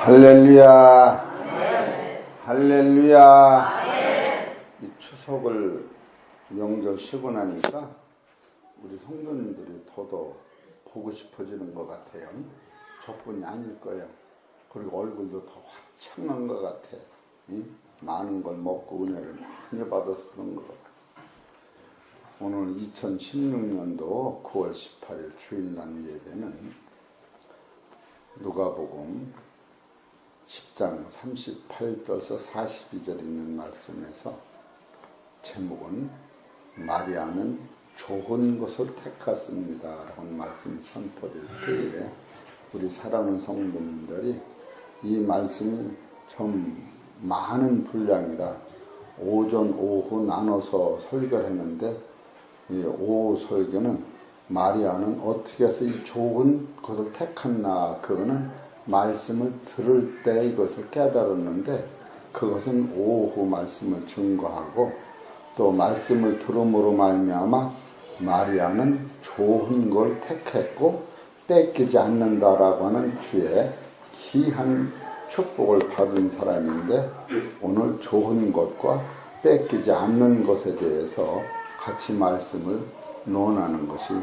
할렐루야. 할렐루야. 이 추석을 명절 쉬고 나니까 우리 성도님들이 더더 보고 싶어지는 것 같아요. 저뿐이 아닐 거예요. 그리고 얼굴도 더 화창한 것 같아. 많은 걸 먹고 은혜를 많이 받아서 그런 것 같아요. 오늘 2016년도 9월 18일 주일날 예배는 누가복음 10장 38절에서 42절 있는 말씀에서 제목은 마리아는 좋은 것을 택했습니다 라는 말씀이 선포될 때에 우리 사랑하는 성도님들이 이 말씀이 좀 많은 분량이라 오전 오후 나눠서 설교를 했는데 이 오후 설교는 마리아는 어떻게 해서 이 좋은 것을 택했나 그거는 말씀을 들을 때 이것을 깨달았는데 그것은 오후 말씀을 증거하고 또 말씀을 들음으로 말미암아 마리아는 좋은 걸 택했고 뺏기지 않는다라고 하는 주의 귀한 축복을 받은 사람인데 오늘 좋은 것과 뺏기지 않는 것에 대해서 같이 말씀을 논하는 것이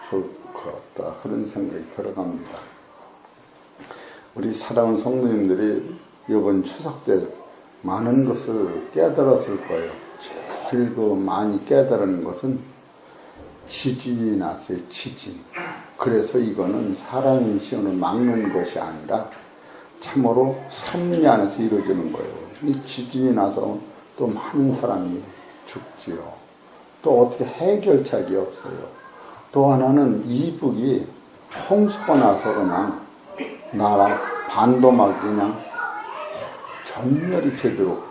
좋을 것 같다 그런 생각이 들어갑니다. 우리 사랑하는 성도님들이 이번 추석 때 많은 것을 깨달았을 거예요. 제일 많이 깨달은 것은 지진이 났어요. 지진. 그래서 이거는 사람의 시험을 막는 것이 아니라 참으로 섭리 안에서 이루어지는 거예요. 이 지진이 나서 또 많은 사람이 죽지요. 또 어떻게 해결책이 없어요. 또 하나는 이북이 홍수가 나서 그냥 나라 반도막 그냥 전멸이 제대로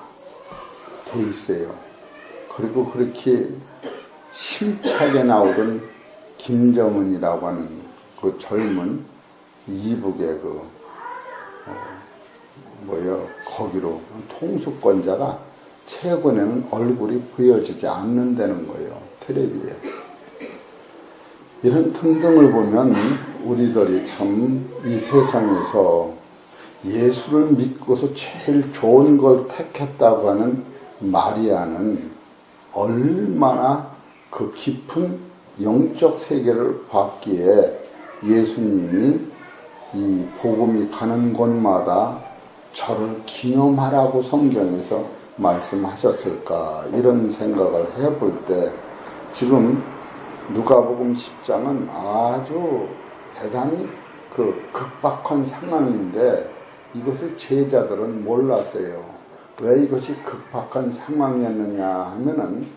돼 있어요. 그리고 그렇게 힘차게 나오던 김정은이라고 하는 그 젊은 이북의 거기로 통수권자가 최근에는 얼굴이 보여지지 않는다는 거예요. 텔레비에. 이런 등등을 보면 우리들이 참 이 세상에서 예수를 믿고서 제일 좋은 걸 택했다고 하는 마리아는 얼마나 그 깊은 영적 세계를 봤기에 예수님이 이 복음이 가는 곳마다 저를 기념하라고 성경에서 말씀하셨을까 이런 생각을 해볼 때 지금 누가복음 10장은 아주 대단히 그 급박한 상황인데 이것을 제자들은 몰랐어요. 왜 이것이 급박한 상황이었느냐 하면은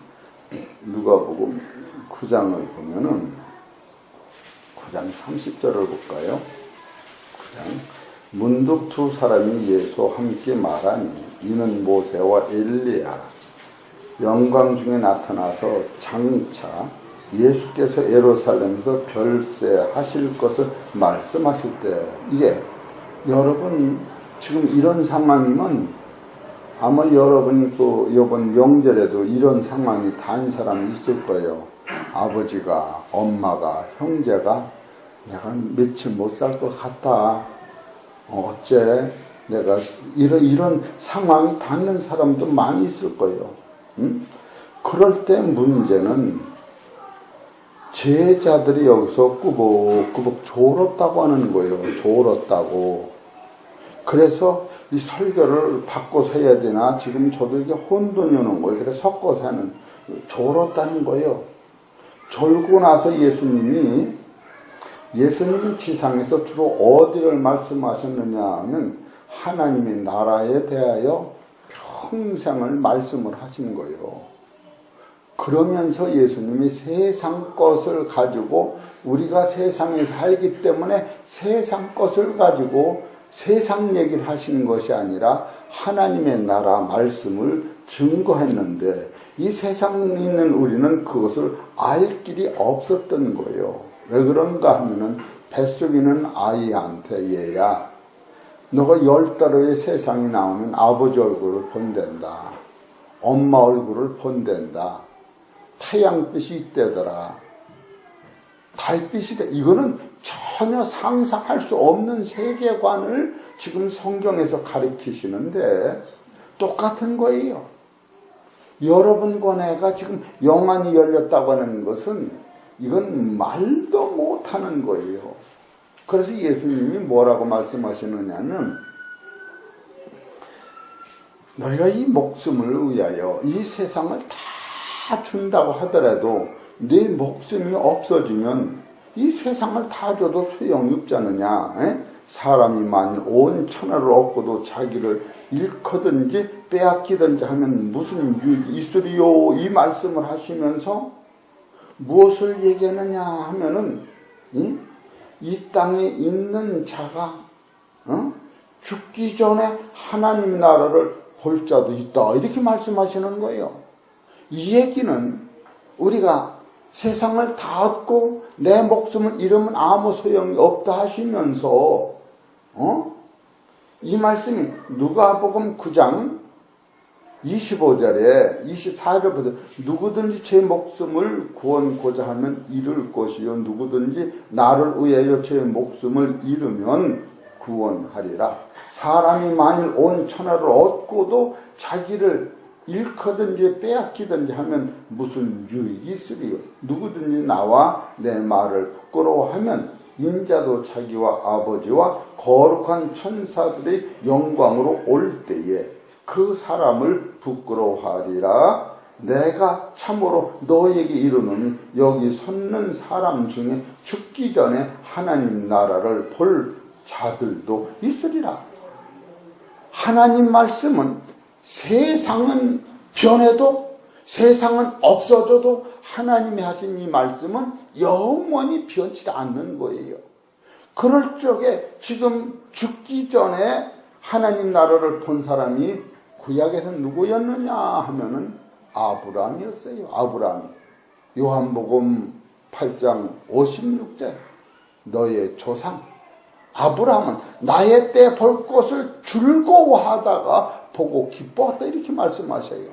누가복음 9장을 보면은 9장 30절을 볼까요? 9장 문득 두 사람이 예수와 함께 말하니 이는 모세와 엘리야 영광 중에 나타나서 장차 예수께서 예루살렘에서 별세하실 것을 말씀하실 때 이게 여러분 지금 이런 상황이면 아마 여러분이 또 이번 명절에도 이런 상황이 단 사람이 있을 거예요. 아버지가 엄마가 형제가 내가 며칠 못 살 것 같다. 어째 내가 이런 상황이 닿는 사람도 많이 있을 거예요. 그럴 때 문제는 제자들이 여기서 꾸벅꾸벅 졸었다고 하는 거예요. 졸었다고. 그래서 이 설교를 바꿔서 해야 되나 지금 저도 이게 혼돈이 오는 거예요. 그래서 섞어서 하는 졸었다는 거예요. 졸고 나서 예수님이 지상에서 주로 어디를 말씀하셨느냐 하면 하나님의 나라에 대하여 평생을 말씀을 하신 거예요. 그러면서 예수님이 세상 것을 가지고 우리가 세상에 살기 때문에 세상 것을 가지고 세상 얘기를 하시는 것이 아니라 하나님의 나라 말씀을 증거했는데 이 세상에 있는 우리는 그것을 알 길이 없었던 거예요. 왜 그런가 하면은 뱃속에 있는 아이한테 얘야 너가 10달 후에 세상에 나오면 아버지 얼굴을 본댄다. 엄마 얼굴을 본댄다. 태양빛이 이때더라. 달빛이 이거는 전혀 상상할 수 없는 세계관을 지금 성경에서 가르치시는데 똑같은 거예요. 여러분과 내가 지금 영안이 열렸다고 하는 것은 이건 말도 못하는 거예요. 그래서 예수님이 뭐라고 말씀하시느냐면 너희가 이 목숨을 위하여 이 세상을 다 준다고 하더라도 네 목숨이 없어지면 이 세상을 다 줘도 소용이 없지 않느냐. 사람이 만일 온 천하를 얻고도 자기를 잃거든지 빼앗기든지 하면 무슨 유익이 있으리요. 이 말씀을 하시면서 무엇을 얘기하느냐 하면은 이 땅에 있는 자가 죽기 전에 하나님 나라를 볼 자도 있다. 이렇게 말씀하시는 거예요. 이 얘기는 우리가 세상을 다 얻고 내 목숨을 잃으면 아무 소용이 없다 하시면서 이 말씀이 누가복음 9장 25절에 24절부터 누구든지 제 목숨을 구원고자 하면 잃을 것이요 누구든지 나를 위하여 제 목숨을 잃으면 구원하리라. 사람이 만일 온 천하를 얻고도 자기를 잃거든지 빼앗기든지 하면 무슨 유익이 있으리요. 누구든지 나와 내 말을 부끄러워하면 인자도 자기와 아버지와 거룩한 천사들의 영광으로 올 때에 그 사람을 부끄러워하리라. 내가 참으로 너에게 이르노니 여기 섰는 사람 중에 죽기 전에 하나님 나라를 볼 자들도 있으리라. 하나님 말씀은 세상은 변해도 세상은 없어져도 하나님이 하신 이 말씀은 영원히 변치 않는 거예요. 그럴 적에 지금 죽기 전에 하나님 나라를 본 사람이 구약에서 누구였느냐 하면은 아브라함이었어요. 아브라함이. 요한복음 8장 56절 너의 조상 아브라함은 나의 때 볼 것을 즐거워하다가 보고 기뻐했다 이렇게 말씀하셔요.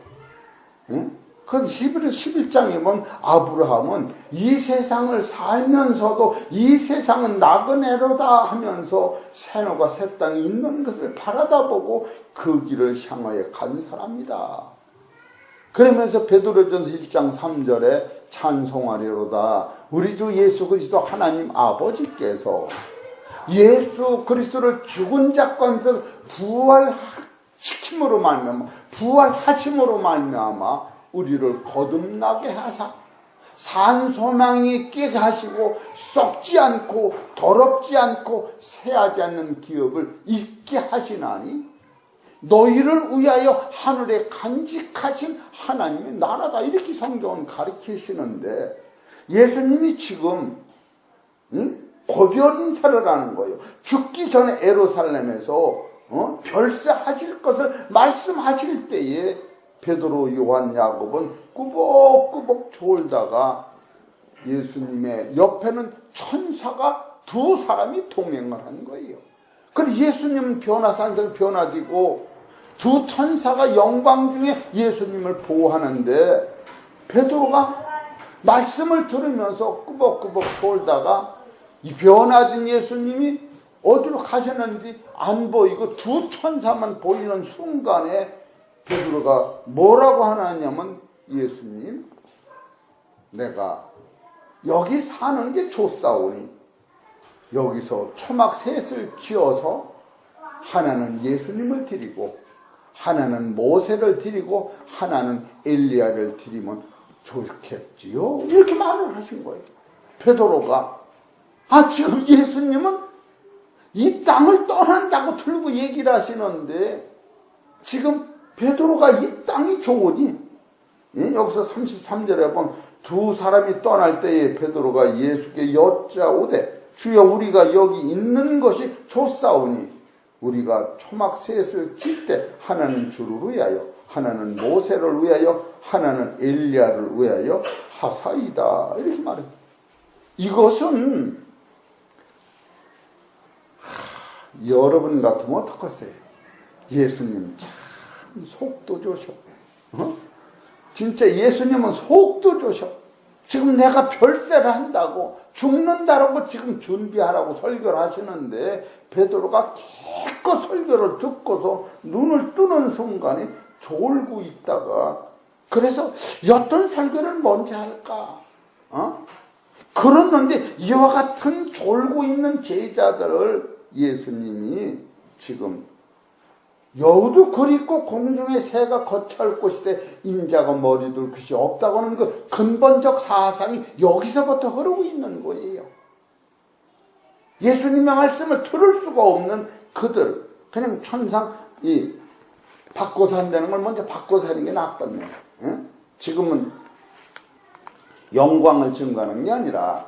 그 히브리 11장에 보면 아브라함은 이 세상을 살면서도 이 세상은 나그네로다 하면서 새노가 새 땅에 있는 것을 바라다보고 그 길을 향하여 간 사람이다. 그러면서 베드로전서 1장 3절에 찬송하리로다. 우리 주 예수 그리스도 하나님 아버지께서 예수 그리스도를 죽은 자 가운데서 부활시킴으로 말미암아 부활하심으로 말미암아 우리를 거듭나게 하사 산소망이 있게 하시고 썩지 않고 더럽지 않고 새하지 않는 기업을 있게 하시나니 너희를 위하여 하늘에 간직하신 하나님의 나라다. 이렇게 성경은 가르치시는데 예수님이 지금 고별 인사를 하는 거예요. 죽기 전에 예루살렘에서 별세하실 것을 말씀하실 때에 베드로, 요한, 야곱은 꾸벅꾸벅 졸다가 예수님의 옆에는 천사가 두 사람이 동행을 한 거예요. 그래서 예수님은 변화산에서 변화되고 두 천사가 영광 중에 예수님을 보호하는데 베드로가 말씀을 들으면서 꾸벅꾸벅 졸다가 이 변화된 예수님이 어디로 가셨는지 안 보이고 두 천사만 보이는 순간에 베드로가 뭐라고 하냐면 예수님 내가 여기 사는 게 좋사오니 여기서 초막 셋을 지어서 하나는 예수님을 드리고 하나는 모세를 드리고 하나는 엘리야를 드리면 좋겠지요. 이렇게 말을 하신 거예요. 베드로가 지금 예수님은 이 땅을 떠난다고 들고 얘기를 하시는데 지금 베드로가 이 땅이 좋으니 여기서 33절에 보면 두 사람이 떠날 때에 베드로가 예수께 여짜오되 주여 우리가 여기 있는 것이 좋사오니 우리가 초막 셋을 칠 때 하나는 주를 위하여 하나는 모세를 위하여 하나는 엘리야를 위하여 하사이다 이렇게 말해요. 이것은 여러분 같으면 어떡하세요? 예수님 참 속도 좋으셔. 진짜 예수님은 속도 좋으셔. 지금 내가 별세를 한다고 죽는다라고 지금 준비하라고 설교를 하시는데 베드로가 기껏 설교를 듣고서 눈을 뜨는 순간에 졸고 있다가 그래서 어떤 설교를 먼저 할까? 그러는데 이와 같은 졸고 있는 제자들을 예수님이 지금 여우도 그립고 공중의 새가 거처할 곳이되 인자가 머리 둘 곳이 없다고 하는 그 근본적 사상이 여기서부터 흐르고 있는 거예요. 예수님의 말씀을 들을 수가 없는 그들, 그냥 천상 바꿔서 한다는 걸 먼저 바꿔서 하는 게 나빴네. 지금은 영광을 증거하는 게 아니라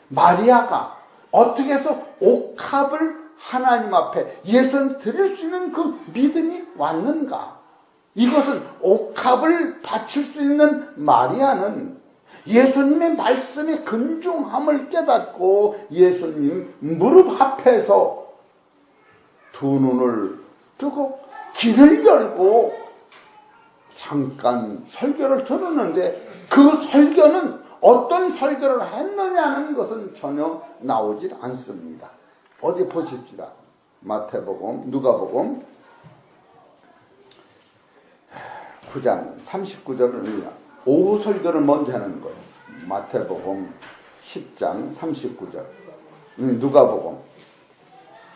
마리아가 어떻게 해서 옥합을 하나님 앞에 예수님 드릴 수 있는 그 믿음이 왔는가? 이것은 옥합을 바칠 수 있는 마리아는 예수님의 말씀의 근중함을 깨닫고 예수님 무릎 앞에서 두 눈을 뜨고 귀를 열고 잠깐 설교를 들었는데 그 설교는 어떤 설교를 했느냐는 것은 전혀 나오질 않습니다. 어디 보십시다. 마태복음, 누가복음 9장 39절을 오후 설교를 먼저 하는 거예요. 마태복음 10장 39절.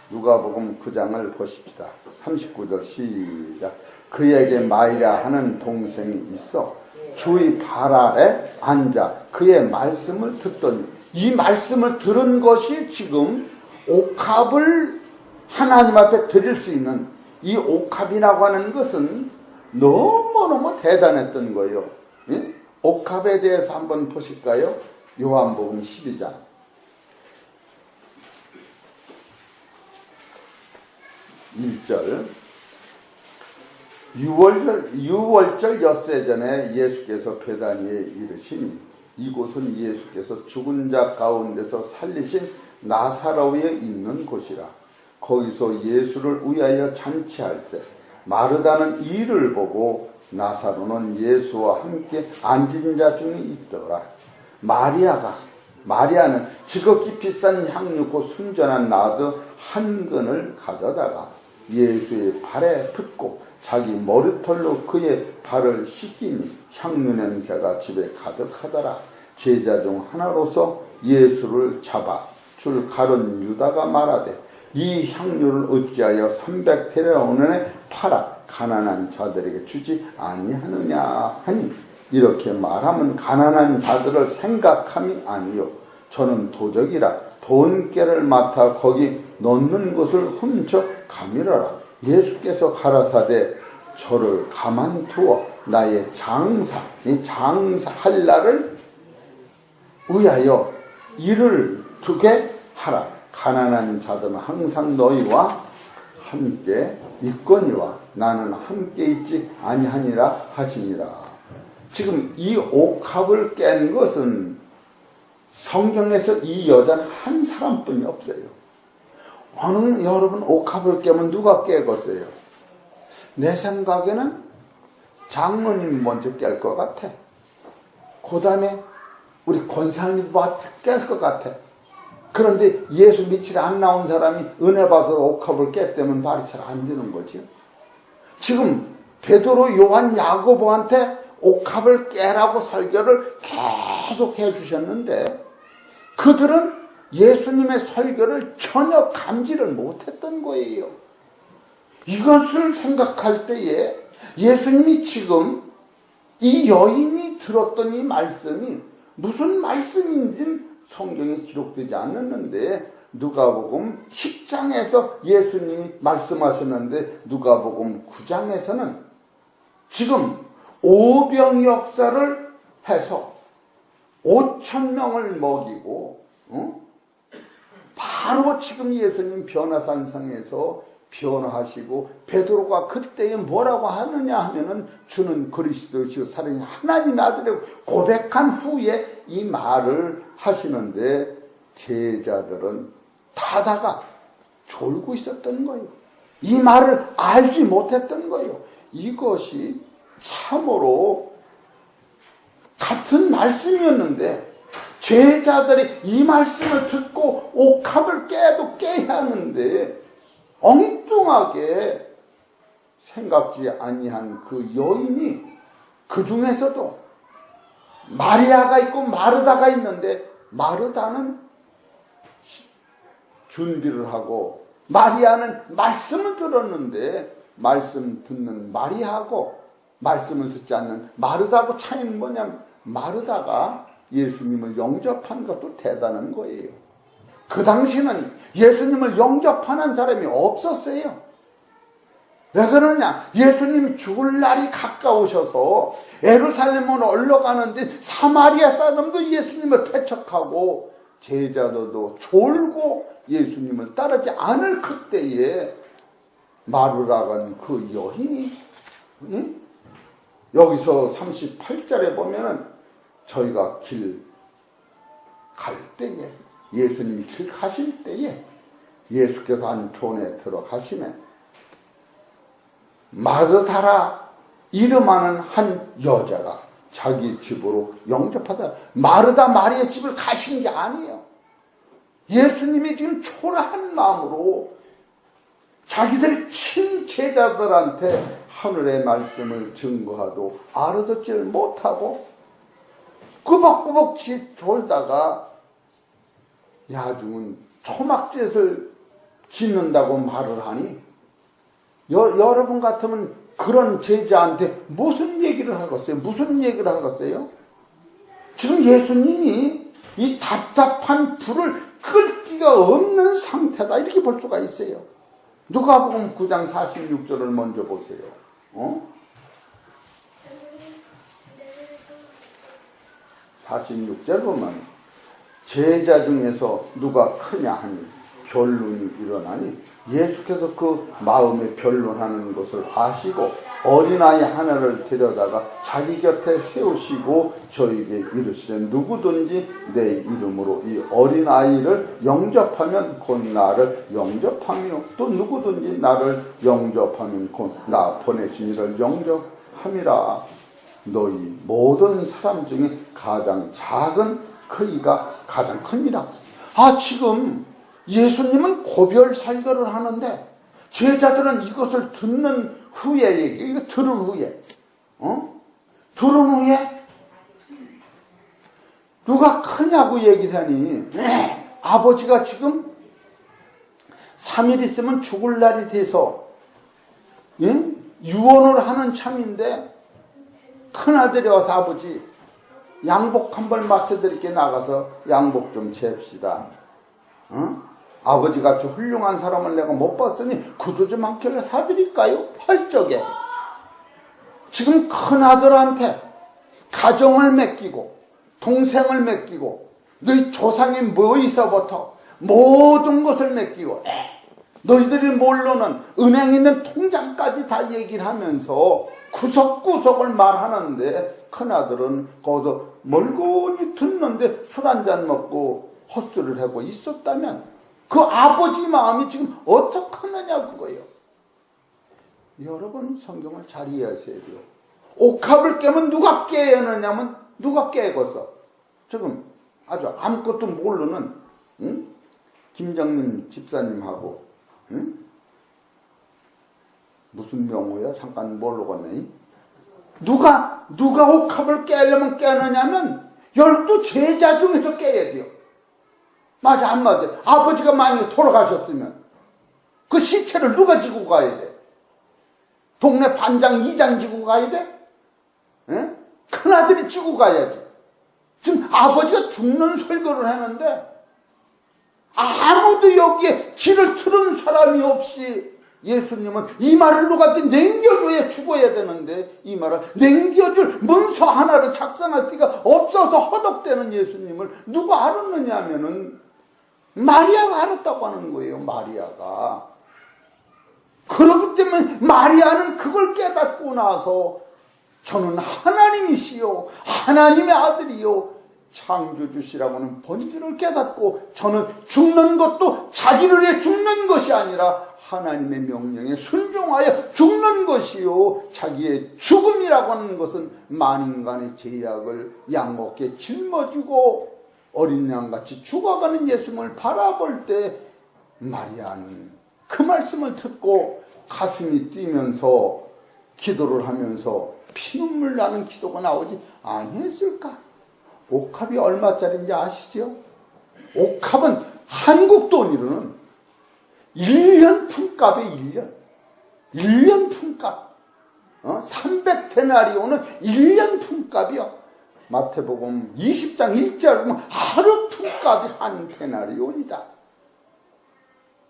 누가복음 9장을 보십시다. 39절 시작. 그에게 마리아 하는 동생이 있어 주의 발 아래 앉아 그의 말씀을 듣더니 이 말씀을 들은 것이 지금 옥합을 하나님 앞에 드릴 수 있는 이 옥합이라고 하는 것은 너무너무 대단했던 거예요. 예? 옥합에 대해서 한번 보실까요? 요한복음 12장 1절. 유월절 엿새 전에 예수께서 베다니에 이르시니 이곳은 예수께서 죽은 자 가운데서 살리신 나사로에 있는 곳이라. 거기서 예수를 위하여 잔치할 때 마르다는 이를 보고 나사로는 예수와 함께 앉은 자 중에 있더라. 마리아는 지극히 비싼 향유 곧 순전한 나드 한 근을 가져다가 예수의 발에 붓고 자기 머리털로 그의 발을 씻기니 향유 냄새가 집에 가득하더라. 제자 중 하나로서 예수를 잡아 줄 가른 유다가 말하되 이 향유를 어찌하여 300데나리온에 팔아 가난한 자들에게 주지 아니하느냐 하니 이렇게 말하면 가난한 자들을 생각함이 아니요 저는 도적이라 돈깨를 맡아 거기 넣는 것을 훔쳐 가밀어라. 예수께서 가라사대 저를 가만두어 나의 장사할 날을 위하여 일을 두게 하라. 가난한 자들은 항상 너희와 함께 있거니와 나는 함께 있지 아니하니라 하시니라. 지금 이 옥합을 깬 것은 성경에서 이 여자는 한 사람뿐이 없어요. 여러분 옥합을 깨면 누가 깨겠어요? 내 생각에는 장로님 먼저 깰 것 같아. 그 다음에 우리 권사님도 깰 것 같아. 그런데 예수 며칠 안 나온 사람이 은혜 받아서 옥합을 깼다면 말이 잘 안 되는 거죠. 지금 베드로, 요한, 야고보한테 옥합을 깨라고 설교를 계속 해주셨는데 그들은 예수님의 설교를 전혀 감지를 못했던 거예요. 이것을 생각할 때에 예수님이 지금 이 여인이 들었던 이 말씀이 무슨 말씀인지는 성경에 기록되지 않았는데 누가복음 10장에서 예수님이 말씀하셨는데 누가복음 9장에서는 지금 오병 역사를 해서 5,000명을 먹이고 바로 지금 예수님 변화산상에서 변화하시고 베드로가 그때에 뭐라고 하느냐 하면은 주는 그리스도시요 살아계신 하나님의 아들이라고 고백한 후에 이 말을 하시는데 제자들은 다다가 졸고 있었던 거예요. 이 말을 알지 못했던 거예요. 이것이 참으로 같은 말씀이었는데 제자들이 이 말씀을 듣고 옥합을 깨도 깨야 하는데 엉뚱하게 생각지 아니한 그 여인이 그 중에서도 마리아가 있고 마르다가 있는데 마르다는 준비를 하고 마리아는 말씀을 들었는데 말씀 듣는 마리아하고 말씀을 듣지 않는 마르다하고 차이는 뭐냐면 마르다가 예수님을 영접한 것도 대단한 거예요. 그 당시는 예수님을 영접하는 사람이 없었어요. 왜 그러냐? 예수님이 죽을 날이 가까우셔서 예루살렘으로 올라가는데 사마리아 사람도 예수님을 배척하고 제자들도 졸고 예수님을 따르지 않을 그때에 마르다간 그 여인이 여기서 38절에 보면은 저희가 길 갈 때에 예수님이 길 가실 때에 예수께서 한 촌에 들어가시면 마르다라 이름하는 한 여자가 자기 집으로 영접하다 마르다 마리아 집을 가신 게 아니에요. 예수님이 지금 초라한 마음으로 자기들 친제자들한테 하늘의 말씀을 증거하도 알아듣지를 못하고 꾸벅꾸벅 졸다가 야중은 초막zet을 짓는다고 말을 하니 여러분 같으면 그런 제자한테 무슨 얘기를 하겠어요? 무슨 얘기를 하겠어요? 지금 예수님이 이 답답한 불을 끌 데가 없는 상태다 이렇게 볼 수가 있어요. 누가복음 9장 46절을 먼저 보세요. 46절 보면 제자 중에서 누가 크냐 하니 변론이 일어나니 예수께서 그 마음에 변론하는 것을 아시고 어린아이 하나를 데려다가 자기 곁에 세우시고 저에게 이르시되 누구든지 내 이름으로 이 어린아이를 영접하면 곧 나를 영접하며 또 누구든지 나를 영접하면 곧 나 보내신 이를 영접함이라. 너희 모든 사람 중에 가장 작은 그이가 가장 큽니다. 지금 예수님은 고별살교를 하는데 제자들은 이것을 듣는 후에 이거 들은 후에 들은 후에 누가 크냐고 얘기를 하니 아버지가 지금 3일 있으면 죽을 날이 돼서 유언을 하는 참인데 큰아들이 와서 아버지 양복 한 벌 맞춰드릴게 나가서 양복 좀 잽시다. 아버지같이 훌륭한 사람을 내가 못 봤으니 구두 좀 한 켤레 사드릴까요? 할 적에 지금 큰아들한테 가정을 맡기고 동생을 맡기고 너희 조상이 뭐 있어부터 모든 것을 맡기고 너희들이 모르는 은행 있는 통장까지 다 얘기를 하면서 구석구석을 말하는데 큰아들은 거기서 멀고니 듣는데 술 한잔 먹고 헛술을 하고 있었다면 그 아버지 마음이 지금 어떡하느냐 그거예요. 여러분 성경을 잘 이해하셔야 돼요. 옥합을 깨면 누가 깨느냐면 누가 깨겠어. 지금 아주 아무것도 모르는 김정민 집사님하고 무슨 명호야? 잠깐 모르겠네. 누가 옥합을 깨려면 깨느냐면 12 제자 중에서 깨야 돼요. 맞아 안 맞아? 아버지가 만약에 돌아가셨으면 그 시체를 누가 지고 가야 돼? 동네 반장 이장 지고 가야 돼? 큰아들이 지고 가야지. 지금 아버지가 죽는 설교를 하는데 아무도 여기에 귀를 틀은 사람이 없이 예수님은 이 말을 누구한테 남겨줘야 죽어야 되는데 이 말을 남겨줄 문서 하나를 작성할 데가 없어서 허덕대는 예수님을 누가 알았느냐 하면은 마리아가 알았다고 하는 거예요. 마리아가. 그렇기 때문에 마리아는 그걸 깨닫고 나서 저는 하나님이시요 하나님의 아들이요 창조주시라고는 본질을 깨닫고 저는 죽는 것도 자기를 위해 죽는 것이 아니라 하나님의 명령에 순종하여 죽는 것이요, 자기의 죽음이라고 하는 것은 만인간의 죄악을 양목에 짊어지고 어린 양같이 죽어가는 예수님을 바라볼 때 마리아는 그 말씀을 듣고 가슴이 뛰면서 기도를 하면서 피눈물 나는 기도가 나오지 아니했을까? 옥합이 얼마짜리인지 아시죠? 옥합은 한국 돈으로는 1년 품값에 1년 품값. 300데나리온은 1년 품값이요. 마태복음 20장 1절 보면 하루 품값이 한 데나리온이다.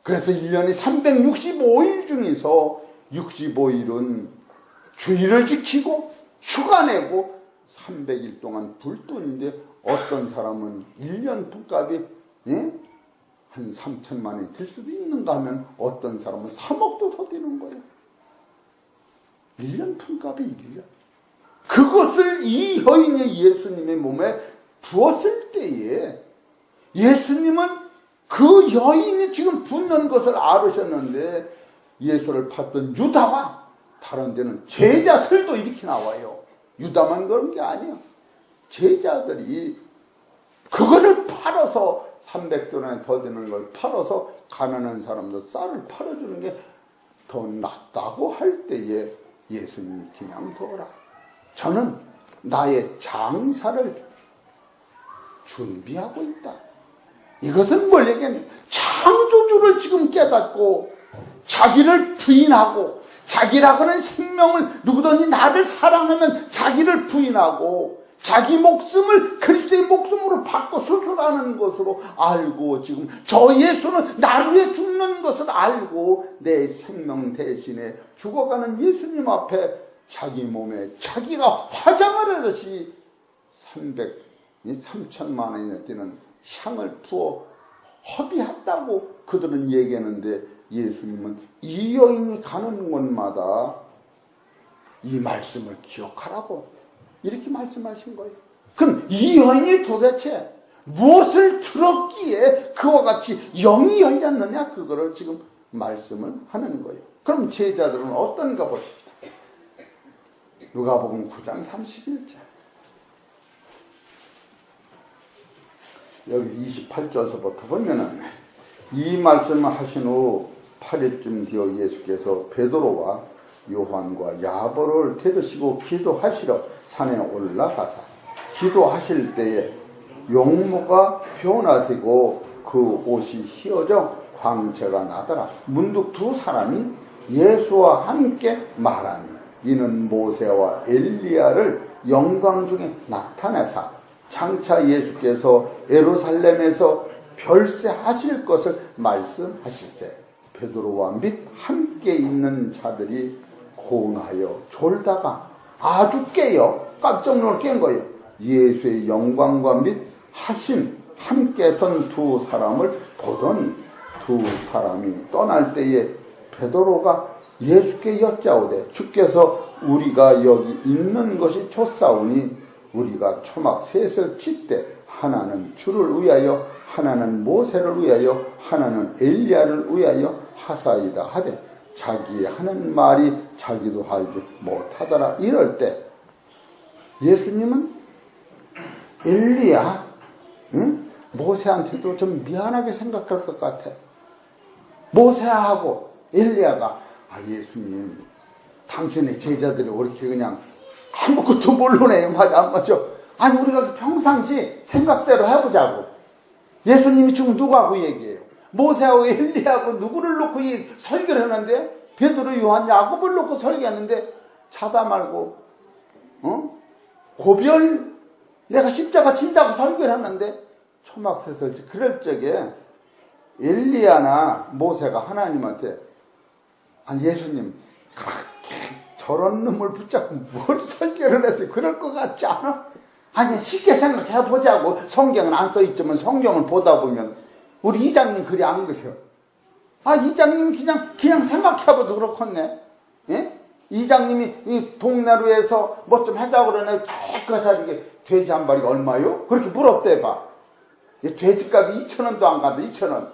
그래서 1년에 365일 중에서 65일은 주일을 지키고 휴가 내고 300일 동안 불돈인데 어떤 사람은 1년 품값이 한 3천만 원이 들 수도 있는가 하면 어떤 사람은 3억도 더 되는 거예요. 1년 품값이 1년. 그것을 이 여인이 예수님의 몸에 부었을 때에 예수님은 그 여인이 지금 붓는 것을 알으셨는데 예수를 봤던 유다와 다른 데는 제자들도 이렇게 나와요. 유다만 그런 게 아니에요. 제자들이 그거를 팔아서 300도나 더 되는 걸 팔아서 가난한 사람도 쌀을 팔아주는 게 더 낫다고 할 때에 예수님이 그냥 둬라. 저는 나의 장사를 준비하고 있다. 이것은 뭘 얘기하냐? 창조주를 지금 깨닫고 자기를 부인하고 자기라고는 생명을 누구든지 나를 사랑하면 자기를 부인하고 자기 목숨을 그리스도의 목숨으로 바꿔 수술하는 것으로 알고 지금 저 예수는 나를 위해 죽는 것을 알고 내 생명 대신에 죽어가는 예수님 앞에 자기 몸에 자기가 화장을 하듯이 3천만 원이나 되는 향을 부어 허비했다고 그들은 얘기하는데 예수님은 이 여인이 가는 곳마다 이 말씀을 기억하라고 이렇게 말씀하신 거예요. 그럼 이 여인이 도대체 무엇을 들었기에 그와 같이 영이 열렸느냐, 그거를 지금 말씀을 하는 거예요. 그럼 제자들은 어떤가 보십시다. 누가복음 9장 31절. 여기 28절서부터 보면은 이 말씀을 하신 후 8일쯤 뒤어 예수께서 베드로와 요한과 야고보를 데리시고 기도하시러 산에 올라가사 기도하실 때에 용모가 변화되고 그 옷이 휘어져 광채가 나더라. 문득 두 사람이 예수와 함께 말하니 이는 모세와 엘리야를 영광 중에 나타내사 장차 예수께서 예루살렘에서 별세하실 것을 말씀하실세. 베드로와 및 함께 있는 자들이 고운하여 졸다가 아주 깨어 깜짝 놀라 깬 거예요. 예수의 영광과 및 하심 함께 선 두 사람을 보더니 두 사람이 떠날 때에 베드로가 예수께 여짜오되 주께서 우리가 여기 있는 것이 좋사오니 우리가 초막 셋을 칠 때 하나는 주를 위하여 하나는 모세를 위하여 하나는 엘리야를 위하여 하사이다 하되 자기 하는 말이 자기도 알지 못하더라. 이럴 때 예수님은 엘리야, 모세한테도 좀 미안하게 생각할 것 같아. 모세하고 엘리야가 예수님 당신의 제자들이 이렇게 그냥 아무것도 모르네. 맞아 안 맞아? 아니 우리가 평상시 생각대로 해보자고. 예수님이 지금 누구하고 얘기해요? 모세하고 엘리야하고 누구를 놓고 설교를 하는데 베드로 요한 야고보를 놓고 설교하는데 자다 말고 고별 내가 십자가 진다고 설교를 하는데 초막셋을 그럴 적에 엘리야나 모세가 하나님한테 예수님 그렇게 저런 놈을 붙잡고 뭘 설교를 했어요? 그럴 것 같지 않아? 아니 쉽게 생각해 보자고. 성경은 안 써있지만 성경을 보다 보면 우리 이장님 글이 안 그려. 이장님 그냥 생각해봐도 그렇겠네. 예? 이장님이 이 동나루에서 뭐 좀 하자고 그러네. 깨끗하게 돼지 한 마리가 얼마요? 그렇게 물었대봐. 돼지값이 2,000원도 안 간다. 2,000원.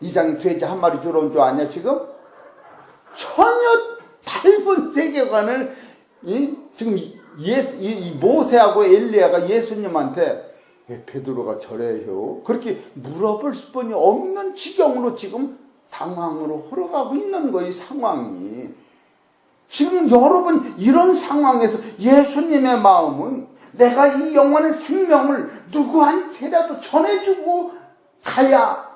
이장이 돼지 한 마리 주러 온 줄 아냐 지금? 전혀 다른 세계관을 지금 이 모세하고 엘리야가 예수님한테 왜 베드로가 저래요? 그렇게 물어볼 수뿐이 없는 지경으로 지금 당황으로 흘러가고 있는 거예요. 상황이. 지금 여러분 이런 상황에서 예수님의 마음은 내가 이 영원의 생명을 누구한테라도 전해주고 가야.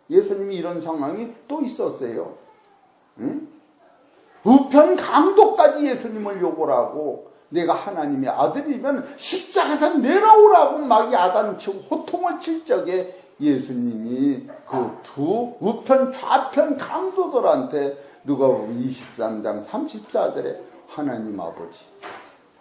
예수님이 이런 상황이 또 있었어요. 응? 우편 강도까지 예수님을 욕을 하고 내가 하나님의 아들이면 십자가에서 내려오라고 막 야단치고 호통을 칠 적에 예수님이 그 두 우편 좌편 강도들한테 누가복음 23장 34절에 하나님 아버지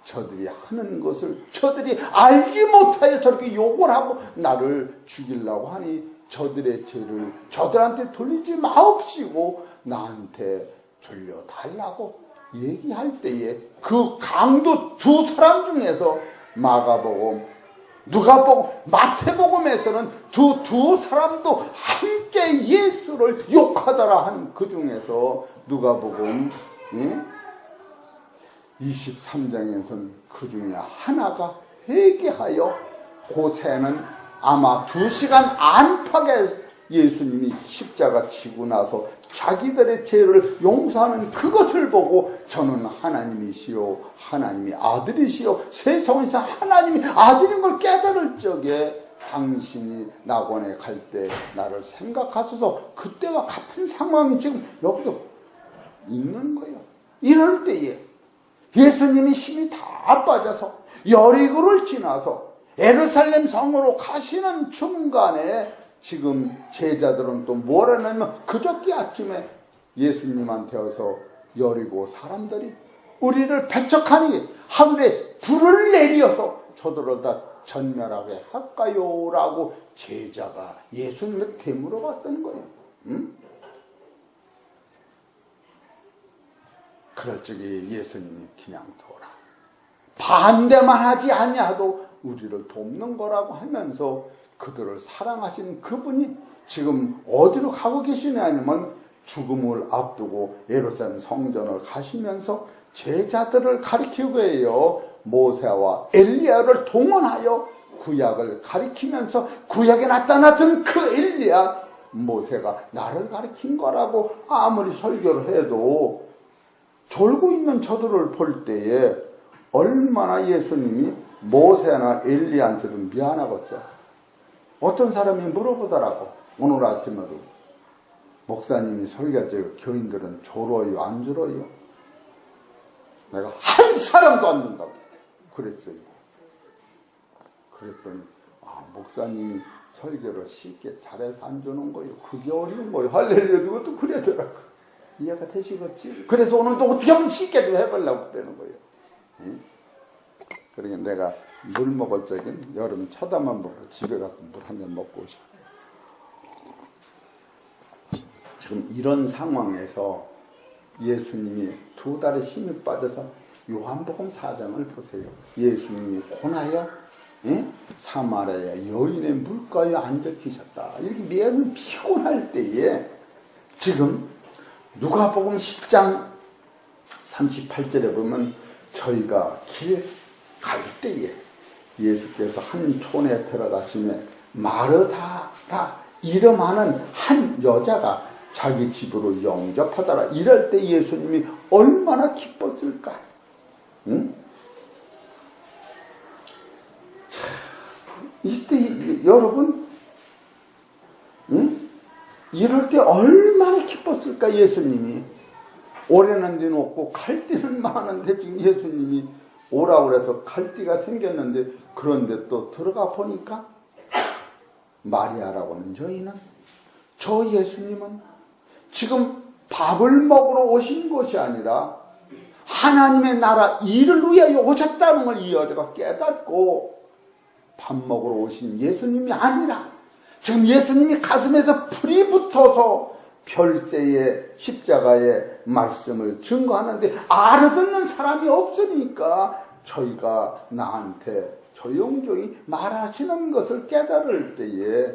저들이 하는 것을 저들이 알지 못하여 저렇게 욕을 하고 나를 죽이려고 하니 저들의 죄를 저들한테 돌리지 마옵시고 나한테 돌려달라고 얘기할 때에 그 강도 두 사람 중에서 마가복음, 누가복음, 마태복음에서는 두 사람도 함께 예수를 욕하더라 한 그 중에서 누가복음 23장에서는 그 중에 하나가 회개하여 고새는 아마 2시간 안팎에 예수님이 십자가 지고 나서 자기들의 죄를 용서하는 그것을 보고 저는 하나님이시요 하나님이 아들이시요 세상에서 하나님이 아들인 걸 깨달을 적에 당신이 낙원에 갈 때 나를 생각하셔서 그때와 같은 상황이 지금 여기도 있는 거예요. 이럴 때에 예수님이 힘이 다 빠져서 여리고를 지나서 예루살렘 성으로 가시는 중간에 지금 제자들은 또 뭘 하냐면 그저께 아침에 예수님한테 와서 여리고 사람들이 우리를 배척하니 하늘에 불을 내리어서 저들을 다 전멸하게 할까요? 라고 제자가 예수님을 되물어봤던 거예요. 응? 그럴 적에 예수님이 그냥 둬라. 반대만 하지 아니하도 우리를 돕는 거라고 하면서 그들을 사랑하신 그분이 지금 어디로 가고 계시냐면 죽음을 앞두고 예루살렘 성전을 가시면서 제자들을 가리키고 해요. 모세와 엘리야를 동원하여 구약을 가리키면서 구약에 나타났던 그 엘리야 모세가 나를 가리킨 거라고 아무리 설교를 해도 졸고 있는 저들을 볼 때에 얼마나 예수님이 모세나 엘리야한테도 미안하겠죠. 어떤 사람이 물어보더라고. 오늘 아침에도 목사님이 설교하죠. 교인들은 졸어요 안 졸어요? 내가 한 사람도 안 준다고 그랬어요. 그랬더니 목사님이 설교를 쉽게 잘해서 안 주는 거예요. 그게 어려운 거예요. 할렐루야 누구도 그러더라고. 이해가 되시겠지? 그래서 오늘도 어떻게 하면 쉽게 좀 해보려고 그러는 거예요. 응? 그러니까 내가 물 먹을 적엔 여름 쳐다만 보고 집에 가서 물 한 잔 먹고 오셔. 지금 이런 상황에서 예수님이 2달의 힘이 빠져서 요한복음 4장을 보세요. 예수님이 고나여 사마리아 여인의 물가에 앉아 계셨다. 이렇게 매우 피곤할 때에 지금 누가복음 10장 38절에 보면 저희가 길 갈 때에 예수께서 한 촌에 들어가시며 마르다라 이름하는 한 여자가 자기 집으로 영접하더라. 이럴 때 예수님이 얼마나 기뻤을까? 응? 이때 여러분 이럴 때 얼마나 기뻤을까? 예수님이 올해는 데는 없고 갈 데는 많은데 지금 예수님이 오라고 그래서 갈 데가 생겼는데 그런데 또 들어가 보니까 마리아라고 하는 여인은 저 예수님은 지금 밥을 먹으러 오신 것이 아니라 하나님의 나라 일을 위하여 오셨다는 걸 이 여자가 깨닫고 밥 먹으러 오신 예수님이 아니라 지금 예수님이 가슴에서 불이 붙어서 별세의 십자가의 말씀을 증거하는데 알아듣는 사람이 없으니까 저희가 나한테 조용조용히 말하시는 것을 깨달을 때에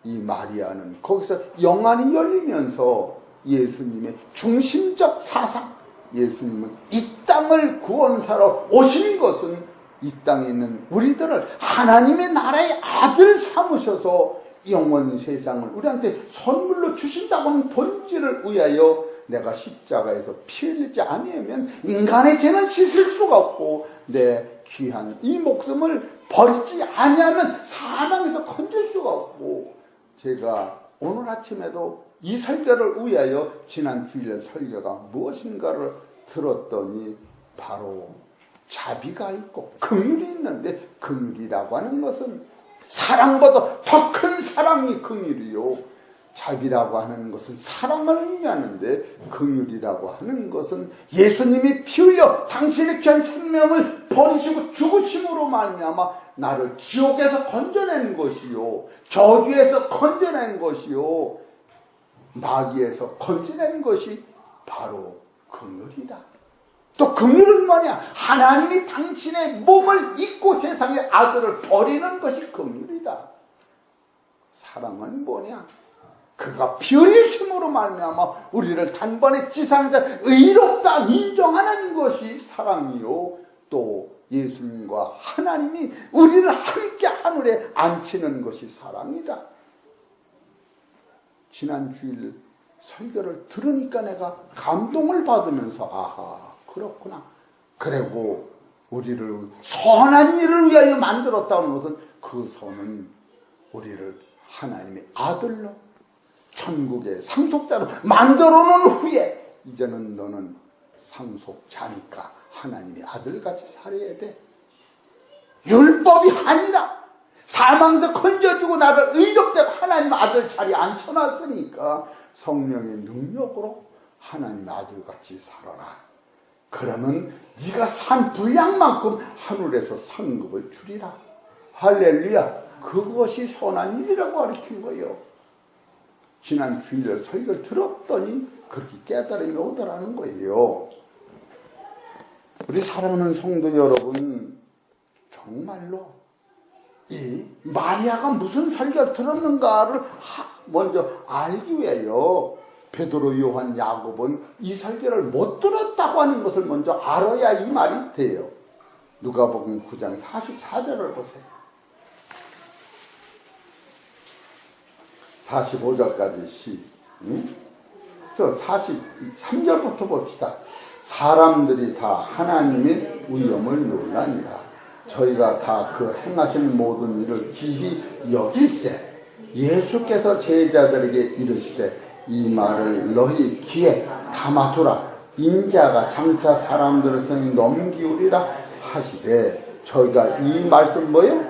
이 마리아는 거기서 영안이 열리면서 예수님의 중심적 사상, 예수님은 이 땅을 구원사로 오신 것은 이 땅에 있는 우리들을 하나님의 나라의 아들 삼으셔서 영원 세상을 우리한테 선물로 주신다고 하는 본질을 위하여 내가 십자가에서 피 흘리지 아니하면 인간의 죄는 씻을 수가 없고 내 귀한 이 목숨을 버리지 아니하면 사망에서 건질 수가 없고, 제가 오늘 아침에도 이 설교를 위하여 지난 주일 설교가 무엇인가를 들었더니 바로 자비가 있고 긍휼이 있는데, 긍휼이라고 하는 것은 사랑보다 더 큰 사랑이 긍휼이요, 자비라고 하는 것은 사랑을 의미하는데, 긍휼이라고 하는 것은 예수님이 피 흘려 당신의 귀한 생명을 버리시고 죽으심으로 말미암아 나를 지옥에서 건져낸 것이요, 저주에서 건져낸 것이요, 마귀에서 건져낸 것이 바로 긍휼이다. 또 긍휼은 뭐냐? 하나님이 당신의 몸을 입고 세상의 아들을 버리는 것이 긍휼이다. 사랑은 뭐냐? 그가 피 흘리심으로 말미암아 우리를 단번에 지상에서 의롭다 인정하는 것이 사랑이요, 또 예수님과 하나님이 우리를 함께 하늘에 앉히는 것이 사랑이다. 지난 주일 설교를 들으니까 내가 감동을 받으면서 아하, 그렇구나. 그리고 우리를 선한 일을 위하여 만들었다는 것은 그 선은 우리를 하나님의 아들로 천국의 상속자로 만들어 놓은 후에 이제는 너는 상속자니까 하나님의 아들같이 살아야 돼. 율법이 아니라 사망에서 건져주고 나를 의롭게 하나님 아들 자리에 앉혀놨으니까 성령의 능력으로 하나님 아들같이 살아라. 그러면 네가 산 분량만큼 하늘에서 상급을 주리라. 할렐루야. 그것이 선한 일이라고 가르친 거예요. 지난 주일 설교를 들었더니 그렇게 깨달음이 오더라는 거예요. 우리 사랑하는 성도 여러분, 정말로 이 마리아가 무슨 설교를 들었는가를 먼저 알기 위해요. 베드로, 요한, 야곱은 이 설교를 못 들었다고 하는 것을 먼저 알아야 이 말이 돼요. 누가복음 9장 44절을 보세요. 45절까지 저 43절부터 봅시다. 사람들이 다 하나님의 위엄을 놀라니라. 저희가 다 그 행하신 모든 일을 기히 여길세 예수께서 제자들에게 이르시되 이 말을 너희 귀에 담아두라. 인자가 장차 사람들의 손에 넘기우리라 하시되 저희가 이 말씀 뭐요?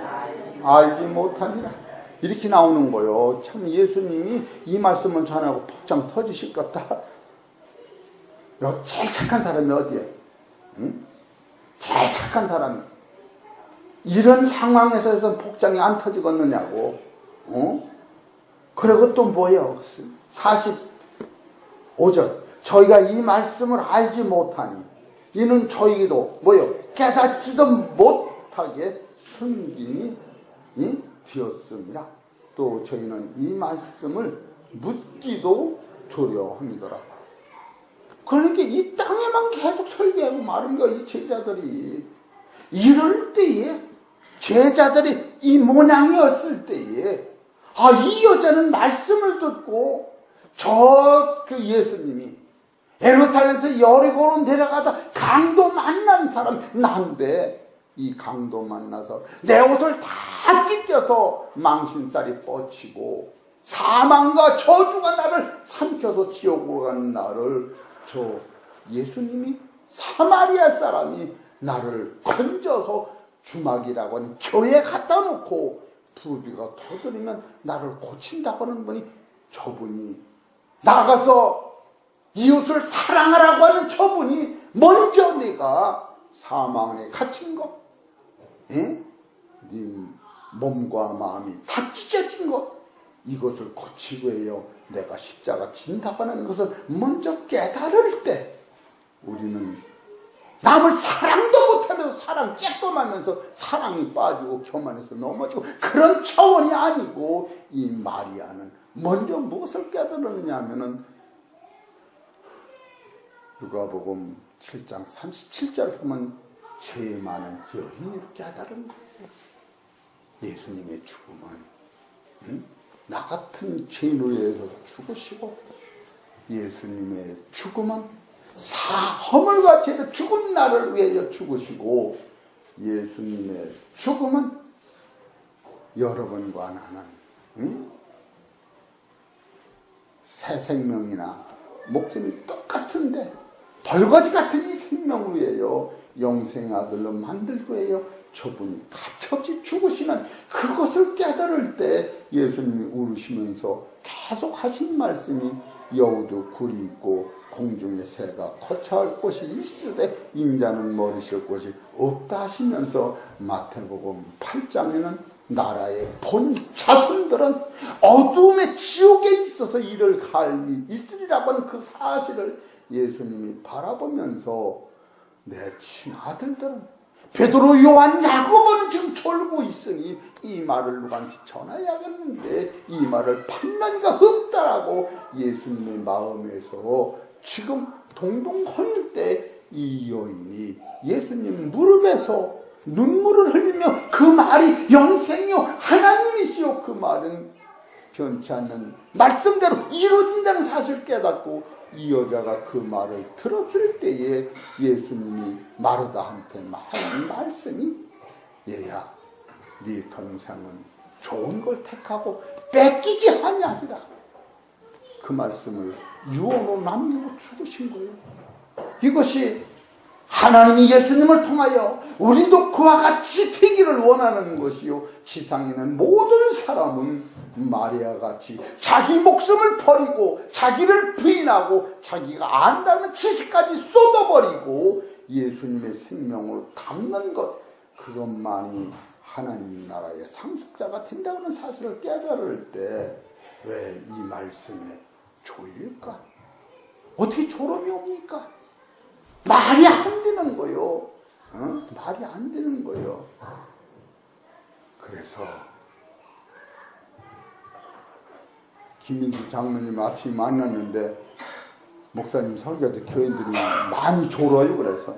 알지 못하니라. 이렇게 나오는 거요. 참 예수님이 이 말씀을 전하고 폭장 터지실 것 같다. 제일 착한 사람이 어디에? 응? 제일 착한 사람이. 이런 상황에서 폭장이 안 터지겠느냐고. 그리고 또 뭐예요? 45절. 저희가 이 말씀을 알지 못하니 이는 저희도 뭐예요? 깨닫지도 못하게 순gin이 되었습니다. 또 저희는 이 말씀을 묻기도 두려워합니다. 그러니까 이 땅에만 계속 설교하고 말은 거야, 이 제자들이. 이럴 때에 제자들이 이 모양이었을 때에 이 여자는 말씀을 듣고 그 예수님이 예루살렘에서 여리고로 내려가다 강도 만난 사람 난데, 이 강도 만나서 내 옷을 다 찢겨서 망신살이 뻗치고 사망과 저주가 나를 삼켜서 지옥으로 가는 나를 저 예수님이 사마리아 사람이 나를 건져서 주막이라고 하는 교회에 갖다 놓고 부비가 터뜨리면 나를 고친다고 하는 분이, 저분이 나가서 이웃을 사랑하라고 하는 저분이 먼저 내가 사망에 갇힌 것, 네 몸과 마음이 다 찢어진 것, 이것을 고치고 해요. 내가 십자가 진다고 하는 것을 먼저 깨달을 때 우리는 남을 사랑도 못하면서 사랑 쬐끔하면서 사랑이 빠지고 교만해서 넘어지고 그런 차원이 아니고 이 마리아는 먼저 무엇을 깨달았느냐 하면은 누가복음 7장 37절 보면 죄 많은 여인을 깨달은 거예요. 예수님의 죽음은 나 같은 죄인을 위해서 죽으시고 예수님의 죽음은 허물과 죄로 죽은 나를 위하여 죽으시고 예수님의 죽음은 여러분과 나는 새 생명이나 목숨이 똑같은데 벌거지 같은 이 생명을 위하여 영생의 아들로 만들고 해요. 저분이 가차없이 죽으시는 그것을 깨달을 때 예수님이 울으시면서 계속 하신 말씀이 여우도 굴이 있고 공중의 새가 거처할 곳이 있으되 인자는 머리실 곳이 없다 하시면서 마태복음 8장에는 나라의 본 자손들은 어둠의 지옥에 있어서 이를 갈미 있으리라고 하는 그 사실을 예수님이 바라보면서 내 친아들들은 베드로, 요한, 야고보는 지금 졸고 있으니 이 말을 누구한테 전해야겠는데 이 말을 판단이가 없다라고 예수님의 마음에서 지금 동동 거릴 때 이 여인이 예수님 무릎에서 눈물을 흘리며 그 말이 영생이요 하나님이시요 그 말은 변치 않는 말씀대로 이루어진다는 사실을 깨닫고 이 여자가 그 말을 들었을 때에 예수님이 마르다한테 한 말씀이 얘야 네 동생은 좋은 걸 택하고 뺏기지 아니하리라. 그 말씀을 유언으로 남기고 죽으신 거예요. 이것이 하나님이 예수님을 통하여 우리도 그와 같이 되기를 원하는 것이요 지상에는 모든 사람은 마리아 같이 자기 목숨을 버리고 자기를 부인하고 자기가 안다는 지식까지 쏟아버리고 예수님의 생명을 담는 것 그것만이 하나님 나라의 상속자가 된다는 사실을 깨달을 때 왜 이 말씀에 졸릴까? 어떻게 졸음이 옵니까? 말이 안 되는 거요. 말이 안 되는 거요. 그래서 김민수 장로님 아침에 만났는데 목사님 설교할 때 교인들이 많이 졸아요. 그래서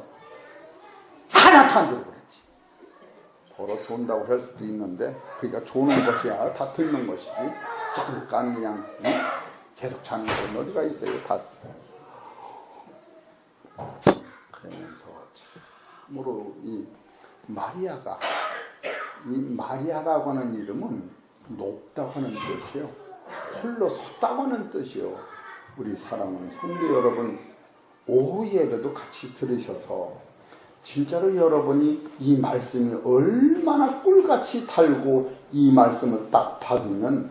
하나도 안 졸고 그랬지. 더러 존다고 할 수도 있는데 그러니까 조는 것이 아니라 다 듣는 것이지. 잠깐 그냥 계속 자는 건 어디가 있어요. 다 그러면서 참으로 이 마리아라고 하는 이름은 높다고 하는 뜻이요. 홀로 섰다고 하는 뜻이요. 우리 사랑하는 성도 여러분 오후 예배도 같이 들으셔서 진짜로 여러분이 이 말씀이 얼마나 꿀같이 달고 이 말씀을 딱 받으면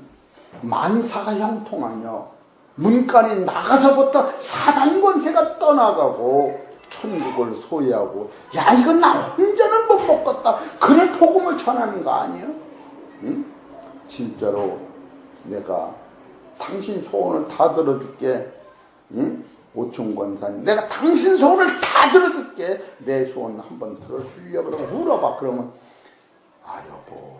만사가 형통하며 문간에 나가서부터 사단 권세가 떠나가고 천국을 소유하고 야 이건 나 혼자는 못 먹겠다 그래 복음을 전하는 거 아니에요? 응? 진짜로 내가 당신 소원을 다 들어줄게. 응? 오충권사님 내가 당신 소원을 다 들어줄게. 내 소원 한번 들어주려고 그러면 울어봐. 그러면 아 여보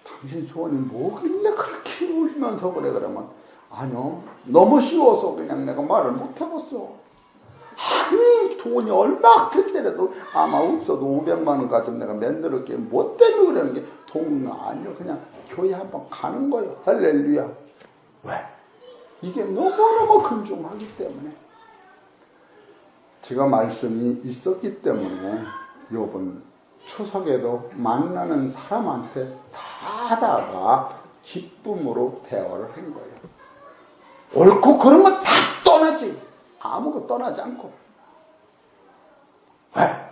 당신 소원이 뭐길래 그렇게 울면서 그래. 그러면 아니요 너무 쉬워서 그냥 내가 말을 못 해봤어. 아니 돈이 얼마 같은데라도 아마 없어도 500만 원 가지고 내가 만들었기에 뭐 때문에 그러는 게 돈 아니요 그냥 교회 한번 가는 거예요. 할렐루야. 왜? 이게 너무너무 근중하기 때문에 제가 말씀이 있었기 때문에 요번 추석에도 만나는 사람한테 다다가 기쁨으로 대화를 한 거예요. 옳고 그런 거 다 떠나지. 아무것도 떠나지 않고. 왜?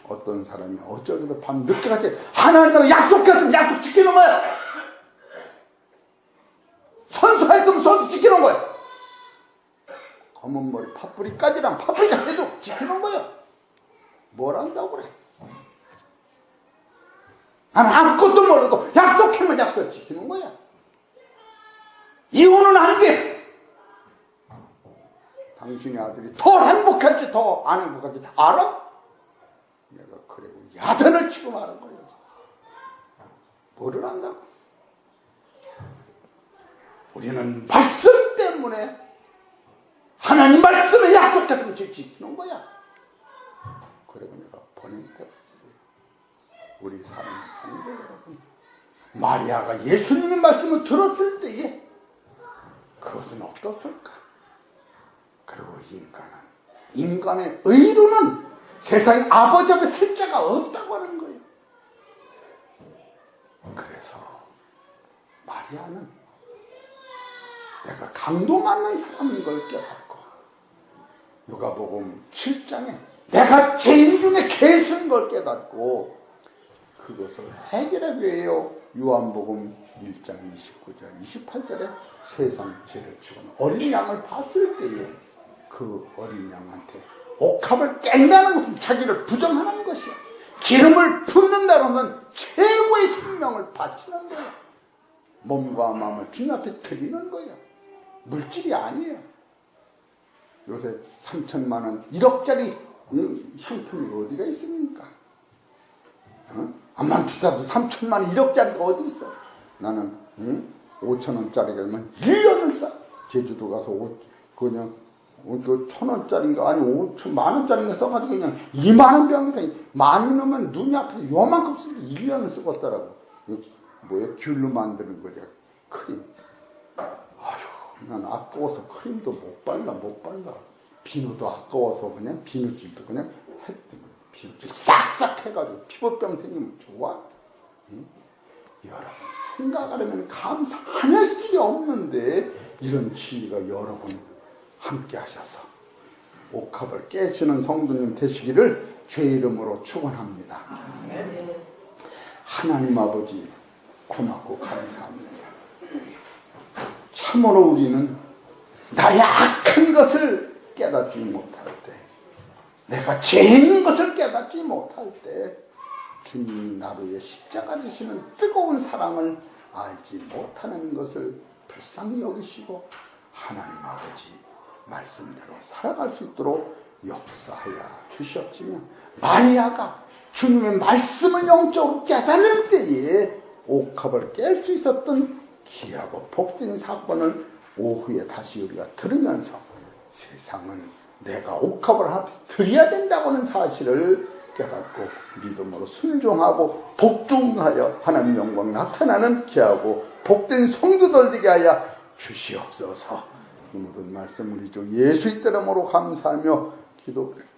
어떤 사람이 어쩌기도 밤 늦게까지 하나님과 약속했으면 약속 지키는 거야. 선수했으면 선수 지키는 거야. 검은 머리 파뿌리까지랑 파뿌리가 해도 지키는 거야. 뭘 한다고 그래. 나는 아무것도 모르고 약속하면 약속 지키는 거야. 이혼은 안 돼. 당신의 아들이 더 행복할지 더 안 행복할지 다 알아? 내가 그래 야단을 치고 말한 거야. 뭐를 안다고? 우리는 말씀 때문에 하나님 말씀에 약속했던 것을 지키는 거야. 그리고 내가 보내니까 우리 사는 거예요, 여러분. 마리아가 예수님의 말씀을 들었을 때에 그것은 어떻을까? 그리고 인간의 의로는 세상에 아버지 앞에 쓸 자가 없다고 하는 거예요. 그래서 마리아는 내가 감동하는 사람인 걸 깨닫고 누가복음 7장에 내가 죄인 중에 괴수인 걸 깨닫고 그것을 해결하기 위해요. 요한복음 1장 29절 28절에 세상 죄를 지고는 어린 양을 봤을 때에 그 어린 양한테 옥합을 깬다는 것은 자기를 부정하는 것이야. 기름을 붓는다는 것은 최고의 생명을 바치는 거야. 몸과 마음을 주님 앞에 드리는 거야. 물질이 아니에요. 요새 3천만 원 1억짜리 상품이 어디가 있습니까? 암만 비싸도 3천만 원 1억짜리가 어디 있어? 나는 5천 원짜리면 1년을 써. 제주도 가서 그냥 1,000원짜리인가 아니 5만 원짜리인가 써가지고 그냥 2만 원 병이다. 많이 넣으면 눈이 앞에서 요만큼 쓰고 1년을 쓰겠더라고. 뭐야? 귤로 만드는 거야. 크림. 아휴, 난 아까워서 크림도 못 발라. 비누도 아까워서 그냥 비누질도 그냥 했더니 비누질 싹싹 해가지고 피부병 생기면 좋아? 응? 여러분 생각하려면 감사 안 할 길이 없는데 이런 지혜가 여러분 함께 하셔서 옥합을 깨시는 성도님 되시기를 주의 이름으로 축원합니다. 하나님 아버지 고맙고 감사합니다. 참으로 우리는 나의 악한 것을 깨닫지 못할 때, 내가 죄 있는 것을 깨닫지 못할 때 주님이 나를 위해 십자가 지시는 뜨거운 사랑을 알지 못하는 것을 불쌍히 여기시고 하나님 아버지 말씀대로 살아갈 수 있도록 역사하여 주시옵시며 마리아가 주님의 말씀을 영적으로 깨달을 때에 옥합을 깰 수 있었던 귀하고 복된 사건을 오후에 다시 우리가 들으면서 세상은 내가 옥합을 드려야 된다고 하는 사실을 깨닫고 믿음으로 순종하고 복종하여 하나님 영광 나타나는 귀하고 복된 성도들 되게 하여 주시옵소서. 이 모든 말씀 우리 주 예수의 이름으로 감사하며 기도드립니다.